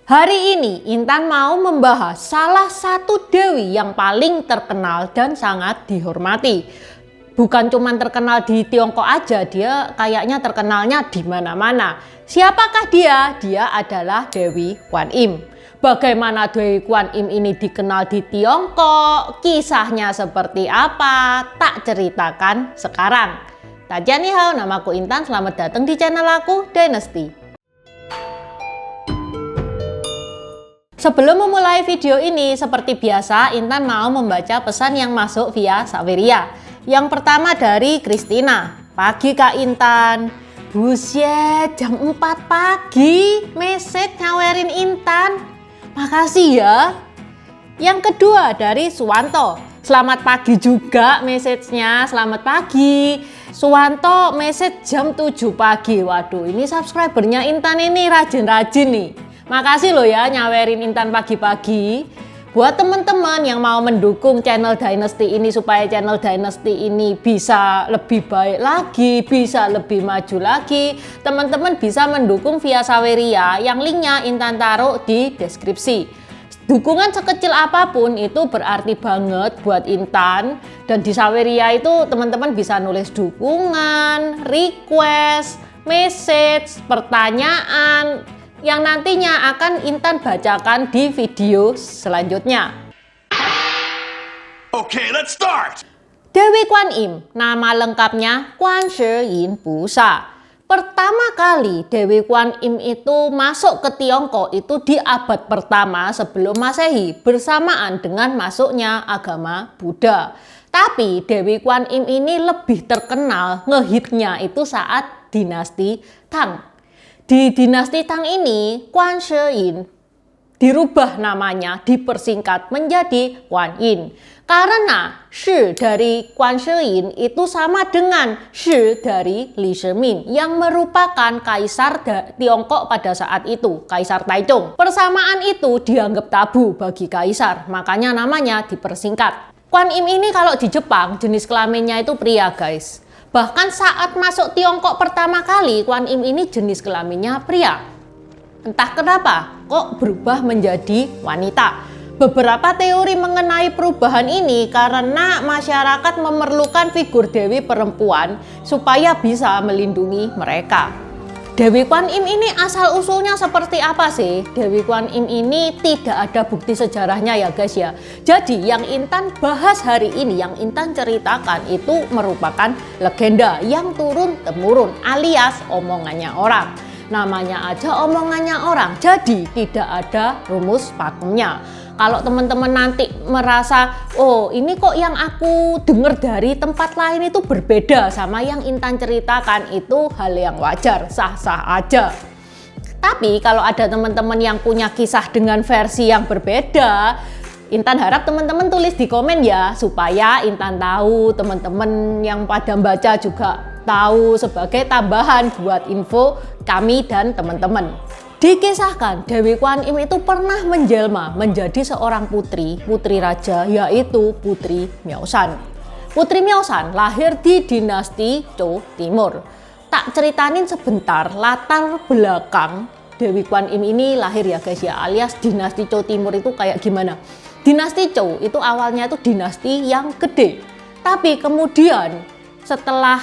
Hari ini Intan mau membahas salah satu dewi yang paling terkenal dan sangat dihormati. Bukan cuma terkenal di Tiongkok aja, dia kayaknya terkenalnya di mana-mana. Siapakah dia? Dia adalah Dewi Kwan Im. Bagaimana Dewi Kwan Im ini dikenal di Tiongkok? Kisahnya seperti apa? Tak ceritakan sekarang. Tajanihao, namaku Intan, selamat datang di channel aku, Dynasty. Sebelum memulai video ini, seperti biasa, Intan mau membaca pesan yang masuk via Saweria. Yang pertama dari Christina. Pagi Kak Intan. Buset, jam 4 pagi, message nyawerin Intan. Makasih ya. Yang kedua dari Suwanto. Selamat pagi juga message-nya, selamat pagi. Suwanto message jam 7 pagi. Waduh, ini subscribernya Intan ini rajin-rajin nih. Makasih loh ya nyawerin Intan pagi-pagi. Buat teman-teman yang mau mendukung channel Dynasty ini supaya channel Dynasty ini bisa lebih baik lagi, bisa lebih maju lagi, teman-teman bisa mendukung via Saweria yang linknya Intan taruh di deskripsi. Dukungan sekecil apapun itu berarti banget buat Intan. Dan di Saweria itu teman-teman bisa nulis dukungan, request, message, pertanyaan yang nantinya akan Intan bacakan di video selanjutnya. Okay, let's start. Dewi Kwan Im, nama lengkapnya Kwan Shi Yin Pusa. Pertama kali Dewi Kwan Im itu masuk ke Tiongkok itu di abad pertama sebelum Masehi bersamaan dengan masuknya agama Buddha. Tapi Dewi Kwan Im ini lebih terkenal ngehitnya itu saat dinasti Tang. Di dinasti Tang ini, Kwan Shi Yin dirubah namanya, dipersingkat menjadi Kwan Yin. Karena Shi dari Kwan Shi Yin itu sama dengan Shi dari Li Shimin yang merupakan kaisar Tiongkok pada saat itu, Kaisar Taichung. Persamaan itu dianggap tabu bagi kaisar, makanya namanya dipersingkat. Kwan Im ini kalau di Jepang jenis kelaminnya itu pria, guys. Bahkan saat masuk Tiongkok pertama kali, Kwan Im ini jenis kelaminnya pria. Entah kenapa, kok berubah menjadi wanita. Beberapa teori mengenai perubahan ini karena masyarakat memerlukan figur dewi perempuan supaya bisa melindungi mereka. Dewi Kwan Im ini asal-usulnya seperti apa sih? Dewi Kwan Im ini tidak ada bukti sejarahnya ya guys ya. Jadi yang Intan bahas hari ini, yang Intan ceritakan itu merupakan legenda yang turun-temurun alias omongannya orang. Namanya aja omongannya orang, jadi tidak ada rumus pakemnya. Kalau teman-teman nanti merasa, oh ini kok yang aku dengar dari tempat lain itu berbeda sama yang Intan ceritakan, itu hal yang wajar, sah-sah aja. Tapi kalau ada teman-teman yang punya kisah dengan versi yang berbeda, Intan harap teman-teman tulis di komen ya, supaya Intan tahu, teman-teman yang pada baca juga tahu sebagai tambahan buat info kami dan teman-teman. Dikisahkan Dewi Kwan Im itu pernah menjelma menjadi seorang putri raja, yaitu Putri Miaosan. Putri Miaosan lahir di dinasti Zhou Timur. Tak ceritanin sebentar latar belakang Dewi Kwan Im ini lahir ya guys ya, alias dinasti Zhou Timur itu kayak gimana. Dinasti Zhou itu awalnya itu dinasti yang gede. Tapi kemudian setelah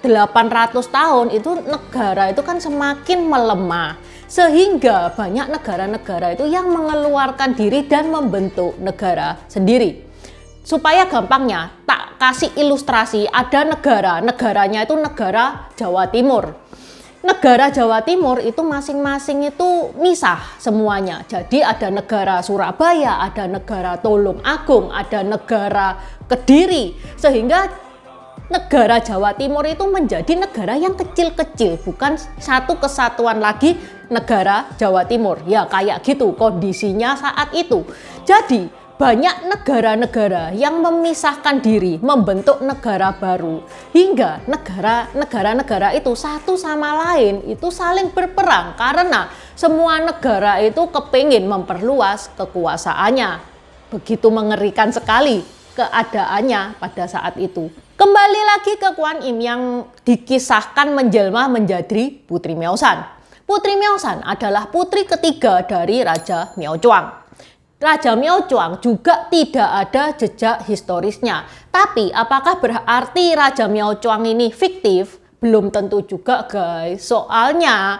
800 tahun itu negara itu kan semakin melemah. Sehingga banyak negara-negara itu yang mengeluarkan diri dan membentuk negara sendiri. Supaya gampangnya, tak kasih ilustrasi, ada negaranya itu negara Jawa Timur. Negara Jawa Timur itu masing-masing itu misah semuanya. Jadi ada negara Surabaya, ada negara Tulung Agung, ada negara Kediri. Sehingga negara Jawa Timur itu menjadi negara yang kecil-kecil, bukan satu kesatuan lagi negara Jawa Timur. Ya kayak gitu kondisinya saat itu. Jadi banyak negara-negara yang memisahkan diri, membentuk negara baru. Hingga negara-negara itu satu sama lain itu saling berperang karena semua negara itu kepingin memperluas kekuasaannya. Begitu mengerikan sekali keadaannya pada saat itu. Kembali lagi ke Kwan Im yang dikisahkan menjelma menjadi Putri Miaosan. Putri Miaosan adalah putri ketiga dari Raja Miaochuang. Raja Miaochuang juga tidak ada jejak historisnya. Tapi apakah berarti Raja Miaochuang ini fiktif? Belum tentu juga guys. Soalnya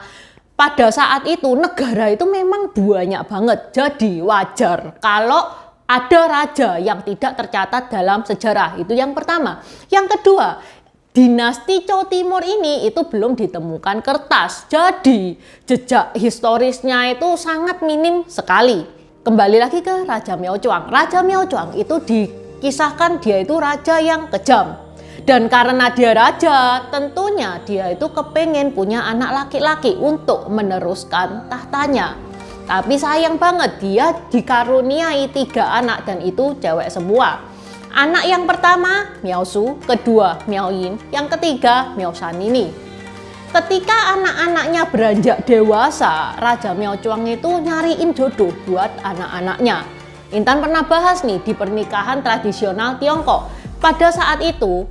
pada saat itu negara itu memang banyak banget. Jadi wajar kalau ada raja yang tidak tercatat dalam sejarah. Itu yang pertama. Yang kedua, dinasti Chow Timur ini itu belum ditemukan kertas. Jadi jejak historisnya itu sangat minim sekali. Kembali lagi ke Raja Miaochuang. Raja Miaochuang itu dikisahkan dia itu raja yang kejam. Dan karena dia raja, tentunya dia itu kepengen punya anak laki-laki untuk meneruskan tahtanya. Tapi sayang banget dia dikaruniai 3 anak dan itu cewek semua. Anak yang pertama Miaosu, kedua Miaoyin, yang ketiga Miaosan ini. Ketika anak-anaknya beranjak dewasa, Raja Miaochuang itu nyariin jodoh buat anak-anaknya. Intan pernah bahas nih di pernikahan tradisional Tiongkok. Pada saat itu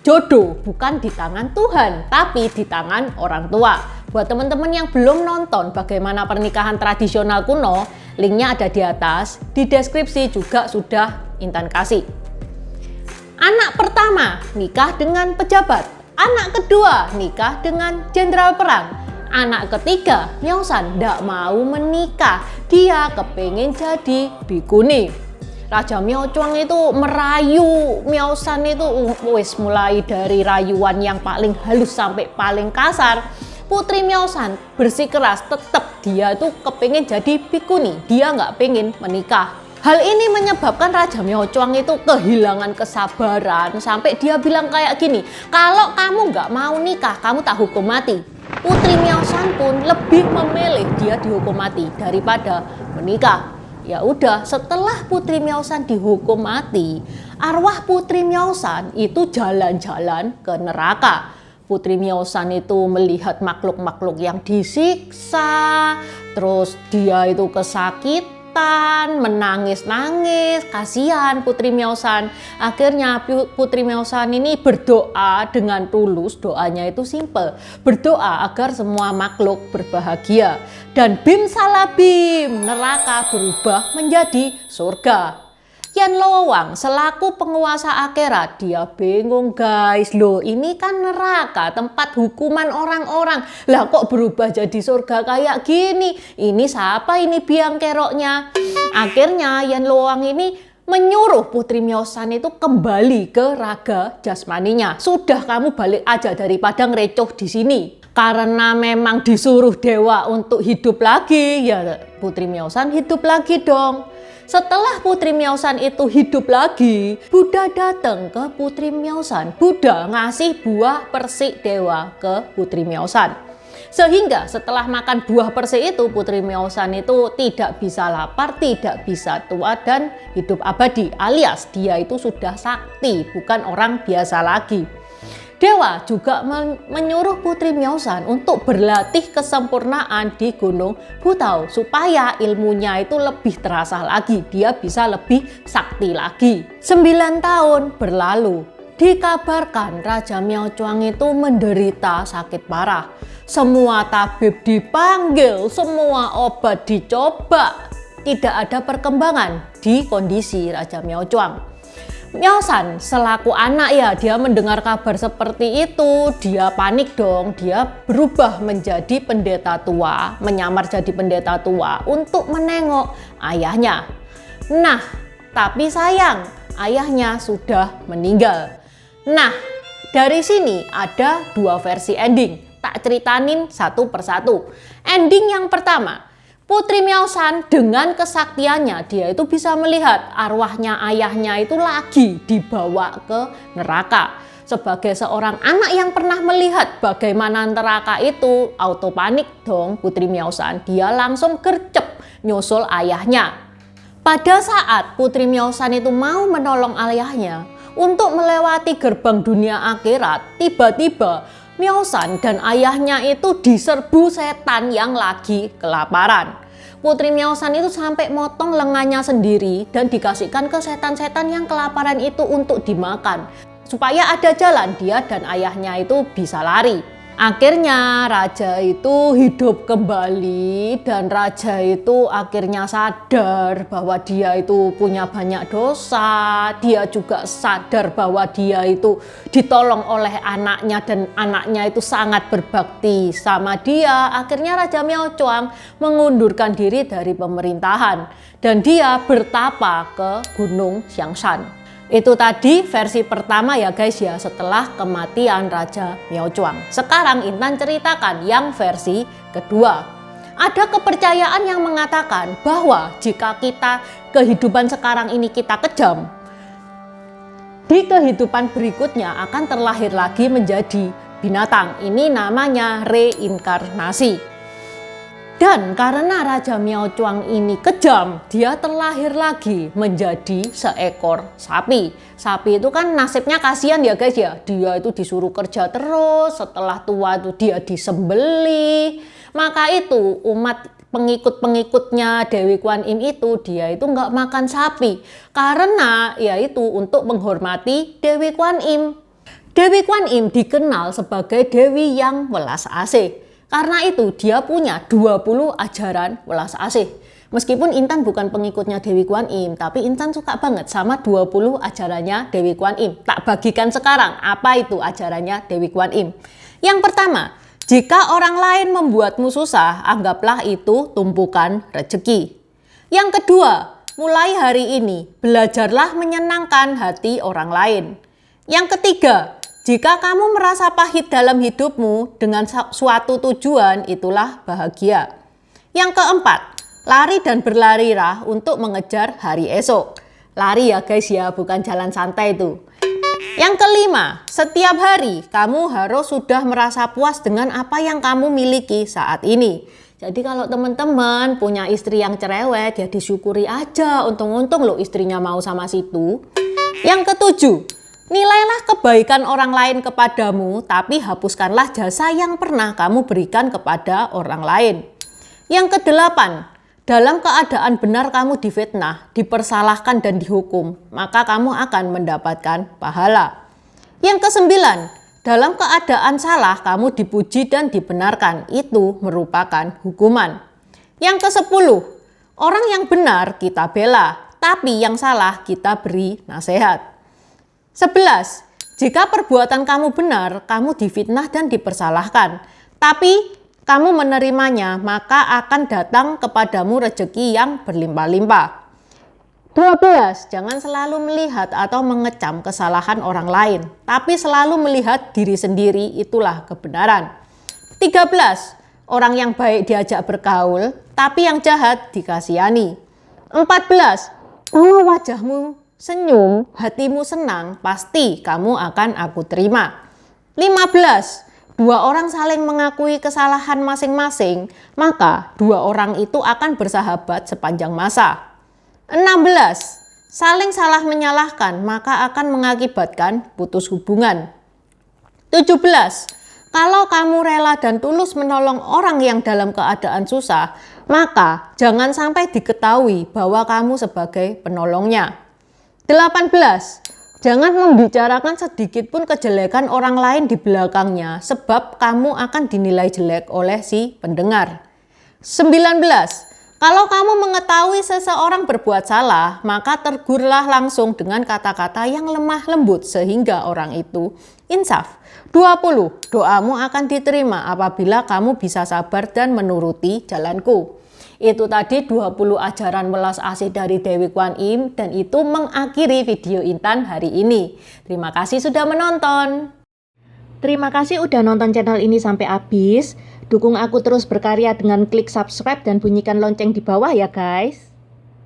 jodoh bukan di tangan Tuhan, tapi di tangan orang tua. Buat teman-teman yang belum nonton bagaimana pernikahan tradisional kuno, linknya ada di atas, di deskripsi juga sudah Intan kasih. Anak pertama nikah dengan pejabat, anak kedua nikah dengan jenderal perang, anak ketiga Miaosan tidak mau menikah, dia kepengen jadi bikuni. Raja Miaochuang itu merayu Miaosan itu mulai dari rayuan yang paling halus sampai paling kasar. Putri Miaosan bersikeras tetap dia tuh kepengen jadi bikuni, dia nggak pengen menikah. Hal ini menyebabkan Raja Miaochuang itu kehilangan kesabaran sampai dia bilang kayak gini, kalau kamu nggak mau nikah, kamu tak hukum mati. Putri Miaosan pun lebih memilih dia dihukum mati daripada menikah. Ya udah, setelah Putri Miaosan dihukum mati, arwah Putri Miaosan itu jalan-jalan ke neraka. Putri Miaosan itu melihat makhluk-makhluk yang disiksa, terus dia itu kesakitan, menangis-nangis, kasihan Putri Miaosan. Akhirnya Putri Miaosan ini berdoa dengan tulus, doanya itu simple, berdoa agar semua makhluk berbahagia. Dan bim salah bim, neraka berubah menjadi surga. Yan Luowang selaku penguasa akhirat, dia bingung guys, loh ini kan neraka, tempat hukuman orang-orang, lah kok berubah jadi surga kayak gini, ini siapa ini biang keroknya. Akhirnya Yan Luowang ini menyuruh Putri Miaosan itu kembali ke raga jasmaninya. Sudah, kamu balik aja daripada ngerecoh di sini. Karena memang disuruh dewa untuk hidup lagi, ya Putri Miaosan hidup lagi dong. Setelah Putri Miaosan itu hidup lagi, Buddha datang ke Putri Miaosan. Buddha ngasih buah persik dewa ke Putri Miaosan. Sehingga setelah makan buah persik itu, Putri Miaosan itu tidak bisa lapar, tidak bisa tua dan hidup abadi. Alias dia itu sudah sakti, bukan orang biasa lagi. Dewa juga menyuruh Putri Miaosan untuk berlatih kesempurnaan di Gunung Butao supaya ilmunya itu lebih terasah lagi, dia bisa lebih sakti lagi. 9 tahun berlalu, dikabarkan Raja Miaochuang itu menderita sakit parah. Semua tabib dipanggil, semua obat dicoba, tidak ada perkembangan di kondisi Raja Miaochuang. Miaosan selaku anak ya, dia mendengar kabar seperti itu, dia panik dong, dia berubah menjadi pendeta tua, menyamar jadi pendeta tua untuk menengok ayahnya. Nah, tapi sayang, ayahnya sudah meninggal. Nah, dari sini ada 2 versi ending, tak ceritanin satu persatu. Ending yang pertama, Putri Miaosan dengan kesaktiannya dia itu bisa melihat arwahnya ayahnya itu lagi dibawa ke neraka. Sebagai seorang anak yang pernah melihat bagaimana neraka itu, auto panik dong Putri Miaosan. Dia langsung gercep nyusul ayahnya. Pada saat Putri Miaosan itu mau menolong ayahnya untuk melewati gerbang dunia akhirat, tiba-tiba Miaosan dan ayahnya itu diserbu setan yang lagi kelaparan. Putri Miaosan itu sampai motong lengannya sendiri dan dikasihkan ke setan-setan yang kelaparan itu untuk dimakan. Supaya ada jalan dia dan ayahnya itu bisa lari. Akhirnya raja itu hidup kembali dan raja itu akhirnya sadar bahwa dia itu punya banyak dosa. Dia juga sadar bahwa dia itu ditolong oleh anaknya dan anaknya itu sangat berbakti sama dia. Akhirnya Raja Myaochuang mengundurkan diri dari pemerintahan dan dia bertapa ke Gunung Xiangshan. Itu tadi versi pertama ya guys ya, setelah kematian Raja Myaochuang. Sekarang Intan ceritakan yang versi kedua. Ada kepercayaan yang mengatakan bahwa jika kita kehidupan sekarang ini kita kejam, di kehidupan berikutnya akan terlahir lagi menjadi binatang. Ini namanya reinkarnasi. Dan karena Raja Myaochuang ini kejam, dia terlahir lagi menjadi seekor sapi. Sapi itu kan nasibnya kasihan ya guys ya. Dia itu disuruh kerja terus, setelah tua itu dia disembelih. Maka itu umat pengikut-pengikutnya Dewi Kwan Im itu dia itu nggak makan sapi. Karena yaitu untuk menghormati Dewi Kwan Im. Dewi Kwan Im dikenal sebagai Dewi yang welas asih. Karena itu dia punya 20 ajaran welas asih. Meskipun Intan bukan pengikutnya Dewi Kwan Im, tapi Intan suka banget sama 20 ajarannya Dewi Kwan Im. Tak bagikan sekarang apa itu ajarannya Dewi Kwan Im. Yang pertama, jika orang lain membuatmu susah, anggaplah itu tumpukan rezeki. Yang kedua, mulai hari ini belajarlah menyenangkan hati orang lain. Yang ketiga, jika kamu merasa pahit dalam hidupmu dengan suatu tujuan, itulah bahagia. Yang keempat, lari dan berlarilah untuk mengejar hari esok. Lari ya guys ya, bukan jalan santai itu. Yang kelima, setiap hari kamu harus sudah merasa puas dengan apa yang kamu miliki saat ini. Jadi kalau teman-teman punya istri yang cerewet, ya disyukuri aja. Untung-untung loh istrinya mau sama situ. Yang ketujuh, nilailah kebaikan orang lain kepadamu, tapi hapuskanlah jasa yang pernah kamu berikan kepada orang lain. Yang kedelapan, dalam keadaan benar kamu difitnah, dipersalahkan dan dihukum, maka kamu akan mendapatkan pahala. Yang kesembilan, dalam keadaan salah kamu dipuji dan dibenarkan, itu merupakan hukuman. Yang kesepuluh, orang yang benar kita bela, tapi yang salah kita beri nasihat. 11. Jika perbuatan kamu benar, kamu difitnah dan dipersalahkan, tapi kamu menerimanya, maka akan datang kepadamu rezeki yang berlimpah-limpah. 12. Jangan selalu melihat atau mengecam kesalahan orang lain, tapi selalu melihat diri sendiri, itulah kebenaran. 13. Orang yang baik diajak bergaul, tapi yang jahat dikasihani. 14. Kalau wajahmu senyum, hatimu senang, pasti kamu akan aku terima. 15. Dua orang saling mengakui kesalahan masing-masing, maka dua orang itu akan bersahabat sepanjang masa. 16. Saling salah menyalahkan, maka akan mengakibatkan putus hubungan. 17. Kalau kamu rela dan tulus menolong orang yang dalam keadaan susah, maka jangan sampai diketahui bahwa kamu sebagai penolongnya. 18. Jangan membicarakan sedikit pun kejelekan orang lain di belakangnya, sebab kamu akan dinilai jelek oleh si pendengar. 19. Kalau kamu mengetahui seseorang berbuat salah, maka tegurlah langsung dengan kata-kata yang lemah lembut sehingga orang itu insaf. 20. Doamu akan diterima apabila kamu bisa sabar dan menuruti jalanku. Itu tadi 20 ajaran welas asih dari Dewi Kwan Im dan itu mengakhiri video Intan hari ini. Terima kasih sudah menonton. Terima kasih udah nonton channel ini sampai habis. Dukung aku terus berkarya dengan klik subscribe dan bunyikan lonceng di bawah ya guys.